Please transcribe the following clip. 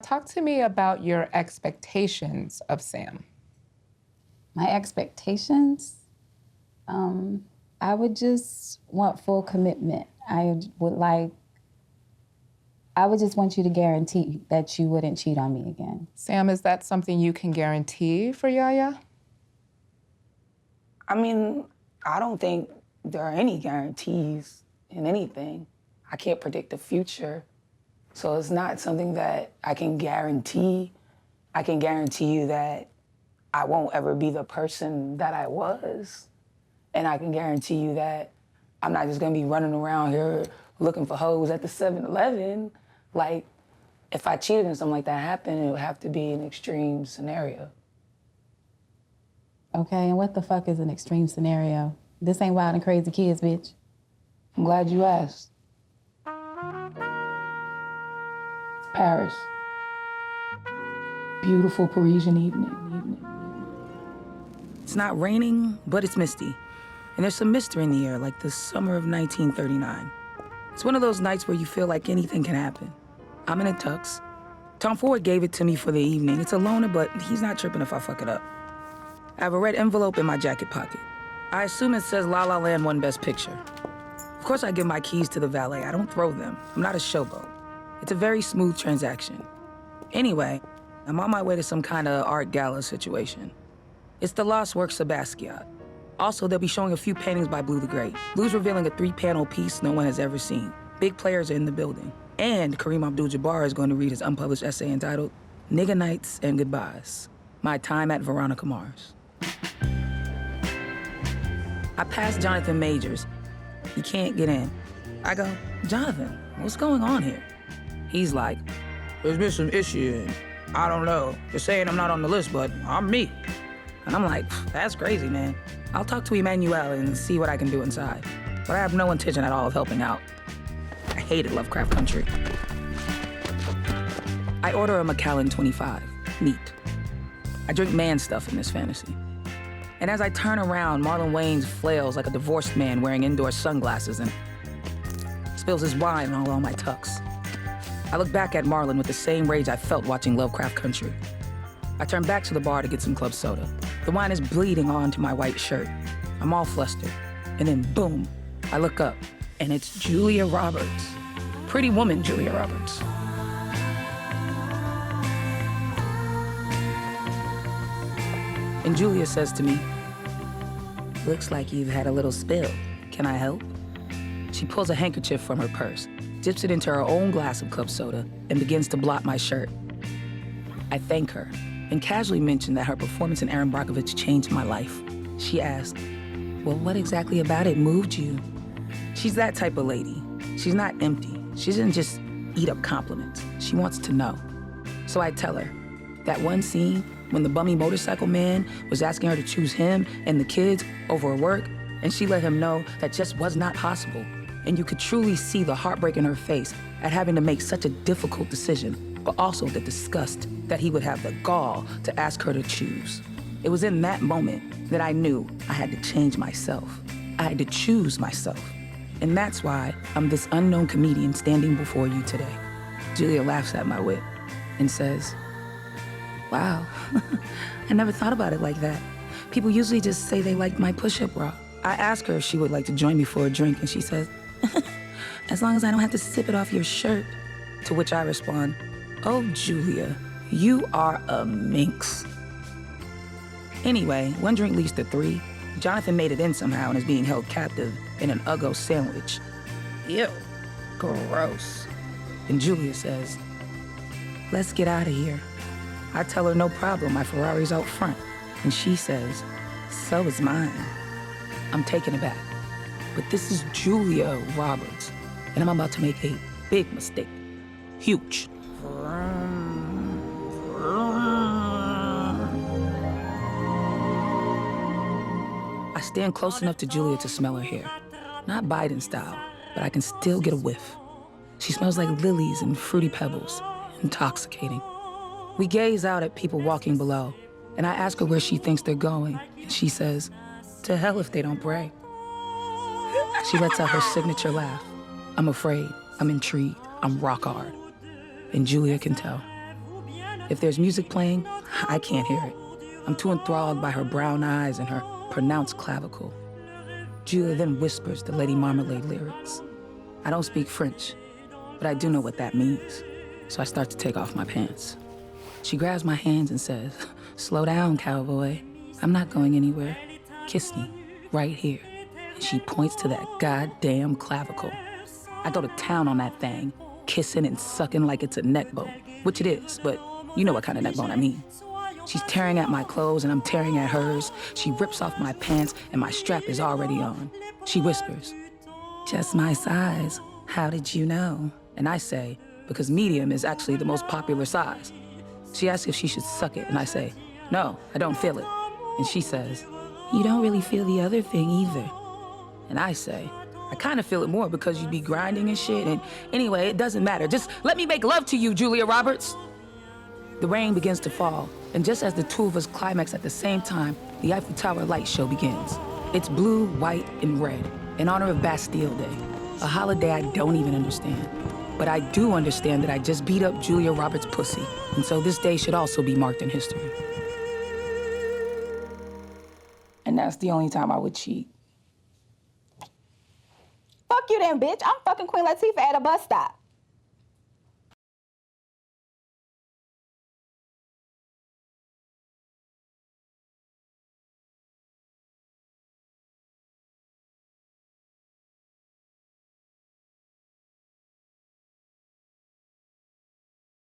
talk to me about your expectations of Sam. My expectations? I would just want full commitment. I would just want you to guarantee that you wouldn't cheat on me again. Sam, is that something you can guarantee for Yaya? I mean, I don't think there are any guarantees in anything. I can't predict the future. So it's not something that I can guarantee. I can guarantee you that I won't ever be the person that I was. And I can guarantee you that I'm not just gonna be running around here looking for hoes at the 7-Eleven. Like, if I cheated and something like that happened, it would have to be an extreme scenario. Okay, and what the fuck is an extreme scenario? This ain't Wild and Crazy Kids, bitch. I'm glad you asked. Paris. Beautiful Parisian evening. It's not raining, but it's misty. And there's some mystery in the air, like the summer of 1939. It's one of those nights where you feel like anything can happen. I'm in a tux. Tom Ford gave it to me for the evening. It's a loaner, but he's not tripping if I fuck it up. I have a red envelope in my jacket pocket. I assume it says La La Land won Best Picture. Of course I give my keys to the valet. I don't throw them. I'm not a showboat. It's a very smooth transaction. Anyway, I'm on my way to some kind of art gala situation. It's the Lost Works of Basquiat. Also, they'll be showing a few paintings by Blue the Great. Blue's revealing a 3-panel piece no one has ever seen. Big players are in the building. And Kareem Abdul-Jabbar is going to read his unpublished essay entitled Nigga Nights and Goodbyes, My Time at Veronica Mars. I passed Jonathan Majors. He can't get in. I go, Jonathan, what's going on here? He's like, there's been some issue, and I don't know. They're saying I'm not on the list, but I'm me. And I'm like, that's crazy, man. I'll talk to Emmanuel and see what I can do inside. But I have no intention at all of helping out. I hated Lovecraft Country. I order a Macallan 25, neat. I drink man stuff in this fantasy. And as I turn around, Marlon Wayans flails like a divorced man wearing indoor sunglasses and spills his wine all on my tux. I look back at Marlon with the same rage I felt watching Lovecraft Country. I turn back to the bar to get some club soda. The wine is bleeding onto my white shirt. I'm all flustered. And then boom, I look up and it's Julia Roberts. Pretty woman Julia Roberts. And Julia says to me, looks like you've had a little spill. Can I help? She pulls a handkerchief from her purse, dips it into her own glass of club soda, and begins to blot my shirt. I thank her and casually mention that her performance in Aaron Brockovich changed my life. She asked, well, what exactly about it moved you? She's that type of lady. She's not empty. She doesn't just eat up compliments. She wants to know. So I tell her, that one scene when the bummy motorcycle man was asking her to choose him and the kids over her work, and she let him know that just was not possible. And you could truly see the heartbreak in her face at having to make such a difficult decision, but also the disgust that he would have the gall to ask her to choose. It was in that moment that I knew I had to change myself. I had to choose myself. And that's why I'm this unknown comedian standing before you today. Julia laughs at my wit and says, wow, I never thought about it like that. People usually just say they like my push-up bra. I ask her if she would like to join me for a drink, and she says, as long as I don't have to sip it off your shirt. To which I respond, oh, Julia, you are a minx. Anyway, one drink leads to 3. Jonathan made it in somehow and is being held captive in an Uggo sandwich. Ew, gross. And Julia says, let's get out of here. I tell her no problem, my Ferrari's out front. And she says, so is mine. I'm taken aback. But this is Julia Roberts, and I'm about to make a big mistake. Huge. I stand close enough to Julia to smell her hair. Not Biden style, but I can still get a whiff. She smells like lilies and fruity pebbles. Intoxicating. We gaze out at people walking below, and I ask her where she thinks they're going, and she says, to hell if they don't pray. She lets out her signature laugh. I'm afraid, I'm intrigued, I'm rock hard. And Julia can tell. If there's music playing, I can't hear it. I'm too enthralled by her brown eyes and her pronounced clavicle. Julia then whispers the Lady Marmalade lyrics. I don't speak French, but I do know what that means. So I start to take off my pants. She grabs my hands and says, slow down, cowboy. I'm not going anywhere. Kiss me, right here. And she points to that goddamn clavicle. I go to town on that thing, kissing and sucking like it's a neck bone, which it is, but you know what kind of neck bone I mean. She's tearing at my clothes and I'm tearing at hers. She rips off my pants and my strap is already on. She whispers, just my size. How did you know? And I say, because medium is actually the most popular size. She asks if she should suck it, and I say, no, I don't feel it. And she says, you don't really feel the other thing either. And I say, I kind of feel it more because you'd be grinding and shit, and anyway, it doesn't matter. Just let me make love to you, Julia Roberts. The rain begins to fall, and just as the two of us climax at the same time, the Eiffel Tower light show begins. It's blue, white, and red, in honor of Bastille Day, a holiday I don't even understand. But I do understand that I just beat up Julia Roberts' pussy, and so this day should also be marked in history. And that's the only time I would cheat. Fuck you then, bitch. I'm fucking Queen Latifah at a bus stop.